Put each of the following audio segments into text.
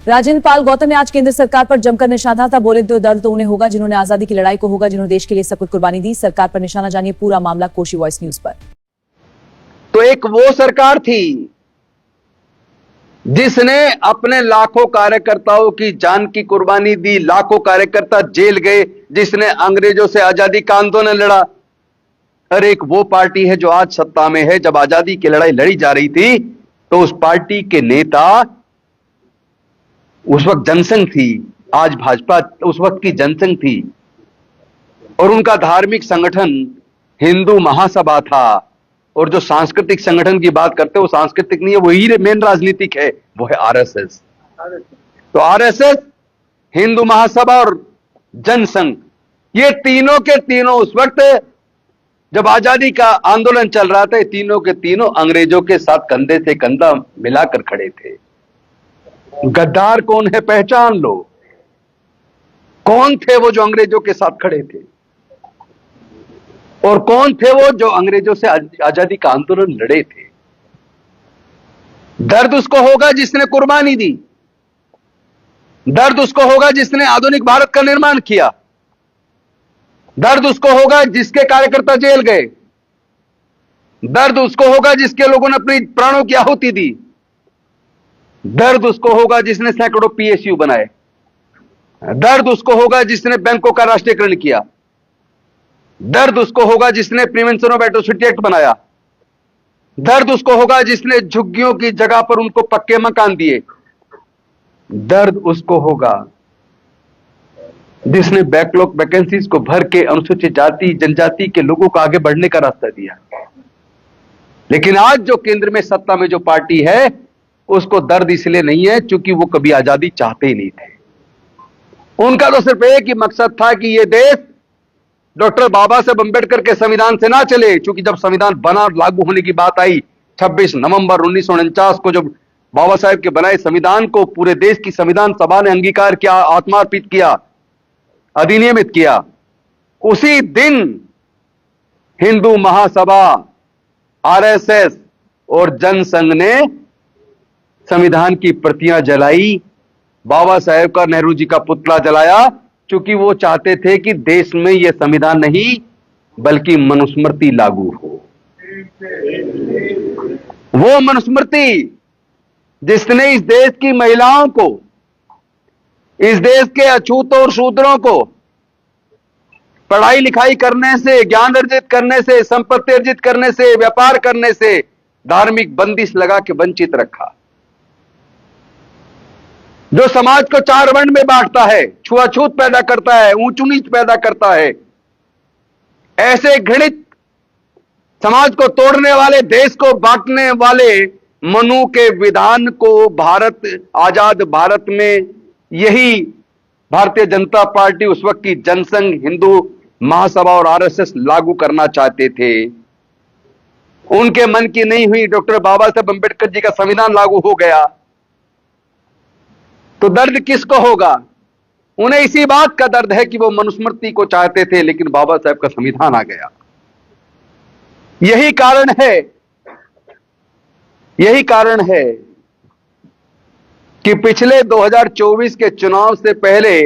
राजेंद्र पाल गौतम ने आज केंद्र सरकार पर जमकर निशाना था। बोले तो दर्द तो उन्हें होगा जिन्होंने आजादी की लड़ाई को, होगा जिन्होंने देश के लिए सब कुछ कुर्बानी दी। सरकार पर निशाना जानिए पूरा मामला कोशी वॉइस न्यूज पर। तो एक वो सरकार थी जिसने अपने लाखों कार्यकर्ताओं की जान की कुर्बानी दी, लाखों कार्यकर्ता जेल गए, जिसने अंग्रेजों से आजादी का आंदोलन लड़ा। और एक वो पार्टी है जो आज सत्ता में है। जब आजादी की लड़ाई लड़ी जा रही थी तो उस पार्टी के नेता, उस वक्त जनसंघ थी, आज भाजपा, उस वक्त की जनसंघ थी, और उनका धार्मिक संगठन हिंदू महासभा था। और जो सांस्कृतिक संगठन की बात करते हैं वो सांस्कृतिक नहीं है, वही मेन राजनीतिक है, वो है आरएसएस। तो आरएसएस, हिंदू महासभा और जनसंघ, ये तीनों के तीनों उस वक्त जब आजादी का आंदोलन चल रहा था, ये तीनों के तीनों अंग्रेजों के साथ कंधे से कंधा मिलाकर खड़े थे। गद्दार कौन है पहचान लो। कौन थे वो जो अंग्रेजों के साथ खड़े थे, और कौन थे वो जो अंग्रेजों से आजादी का आंदोलन लड़े थे। दर्द उसको होगा जिसने कुर्बानी दी, दर्द उसको होगा जिसने आधुनिक भारत का निर्माण किया, दर्द उसको होगा जिसके कार्यकर्ता जेल गए, दर्द उसको होगा जिसके लोगों ने अपनी प्राणों की आहुति दी, दर्द उसको होगा जिसने सैकड़ों पीएसयू बनाए, दर्द उसको होगा जिसने बैंकों का राष्ट्रीयकरण किया, दर्द उसको होगा जिसने प्रिवेंशन ऑफ एट्रोसिटी एक्ट बनाया, दर्द उसको होगा जिसने झुग्गियों की जगह पर उनको पक्के मकान दिए, दर्द उसको होगा जिसने बैकलॉग वैकेंसीज को भर के अनुसूचित जाति जनजाति के लोगों को आगे बढ़ने का रास्ता दिया। लेकिन आज जो केंद्र में सत्ता में जो पार्टी है, उसको दर्द इसलिए नहीं है क्योंकि वो कभी आजादी चाहते ही नहीं थे। उनका तो सिर्फ एक ही मकसद था कि ये देश डॉक्टर बाबा साहब अंबेडकर के संविधान से ना चले। क्योंकि जब संविधान बना, लागू होने की बात आई 26 नवंबर 1949 को, जब बाबा साहब के बनाए संविधान को पूरे देश की संविधान सभा ने अंगीकार किया, आत्मार्पित किया, अधिनियमित किया, उसी दिन हिंदू महासभा, आरएसएस और जनसंघ ने संविधान की प्रतियां जलाई। बाबा साहेब का, नेहरू जी का पुतला जलाया, क्योंकि वो चाहते थे कि देश में यह संविधान नहीं बल्कि मनुस्मृति लागू हो। वो मनुस्मृति जिसने इस देश की महिलाओं को, इस देश के अछूतों और शूद्रों को पढ़ाई लिखाई करने से, ज्ञान अर्जित करने से, संपत्ति अर्जित करने से, व्यापार करने से धार्मिक बंदिश लगा के वंचित रखा, जो समाज को चार वर्ण में बांटता है, छुआछूत पैदा करता है, ऊंच नीच पैदा करता है, ऐसे घृणित समाज को तोड़ने वाले, देश को बांटने वाले मनु के विधान को भारत, आजाद भारत में यही भारतीय जनता पार्टी, उस वक्त की जनसंघ, हिंदू महासभा और आरएसएस लागू करना चाहते थे। उनके मन की नहीं हुई, डॉक्टर बाबा साहब अंबेडकर जी का संविधान लागू हो गया। तो दर्द किसको होगा? उन्हें इसी बात का दर्द है कि वो मनुस्मृति को चाहते थे, लेकिन बाबा साहब का संविधान आ गया। यही कारण है कि पिछले 2024 के चुनाव से पहले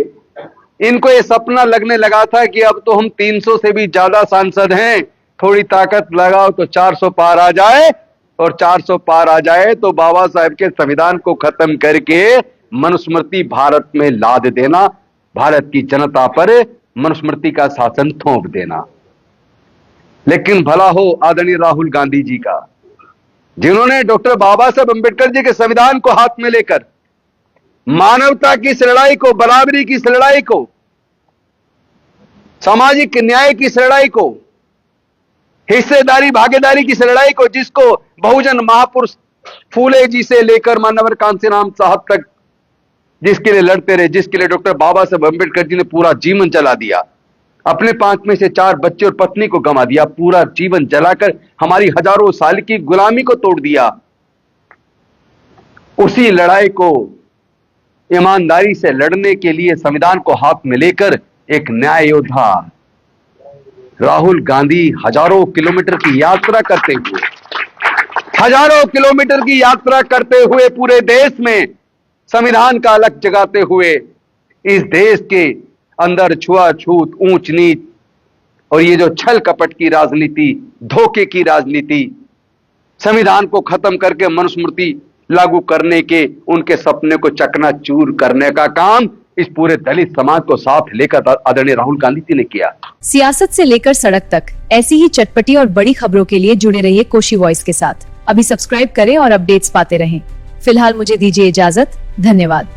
इनको ये सपना लगने लगा था कि अब तो हम 300 से भी ज्यादा सांसद हैं, थोड़ी ताकत लगाओ तो 400 पार आ जाए, और 400 पार आ जाए तो बाबा साहब के संविधान को खत्म करके मनुस्मृति भारत में लाद देना, भारत की जनता पर मनुस्मृति का शासन थोप देना। लेकिन भला हो आदरणीय राहुल गांधी जी का, जिन्होंने डॉक्टर बाबा साहब अंबेडकर जी के संविधान को हाथ में लेकर मानवता की इस लड़ाई को, बराबरी की इस लड़ाई को, सामाजिक न्याय की इस लड़ाई को, हिस्सेदारी भागीदारी की इस लड़ाई को, जिसको बहुजन महापुरुष फूले जी से लेकर मानवर कांसीराम साहब तक जिसके लिए लड़ते रहे, जिसके लिए डॉक्टर बाबा साहब अंबेडकर जी ने पूरा जीवन जला दिया, अपने 5 में से 4 बच्चे और पत्नी को गंवा दिया, पूरा जीवन जलाकर हमारी हजारों साल की गुलामी को तोड़ दिया। उसी लड़ाई को ईमानदारी से लड़ने के लिए संविधान को हाथ में लेकर एक न्याय योद्धा राहुल गांधी हजारों किलोमीटर की यात्रा करते हुए, हजारों किलोमीटर की यात्रा करते हुए पूरे देश में संविधान का अलग जगाते हुए इस देश के अंदर छुआछूत, ऊंच नीच और ये जो छल कपट की राजनीति, धोखे की राजनीति, संविधान को खत्म करके मनुस्मृति लागू करने के उनके सपने को चकनाचूर करने का काम इस पूरे दलित समाज को साथ लेकर आदरणीय राहुल गांधी जी ने किया। सियासत से लेकर सड़क तक ऐसी ही चटपटी और बड़ी खबरों के लिए जुड़े रहिए कोशी वॉइस के साथ। अभी सब्सक्राइब करें और अपडेट्स पाते रहें। फिलहाल मुझे दीजिए इजाजत। धन्यवाद।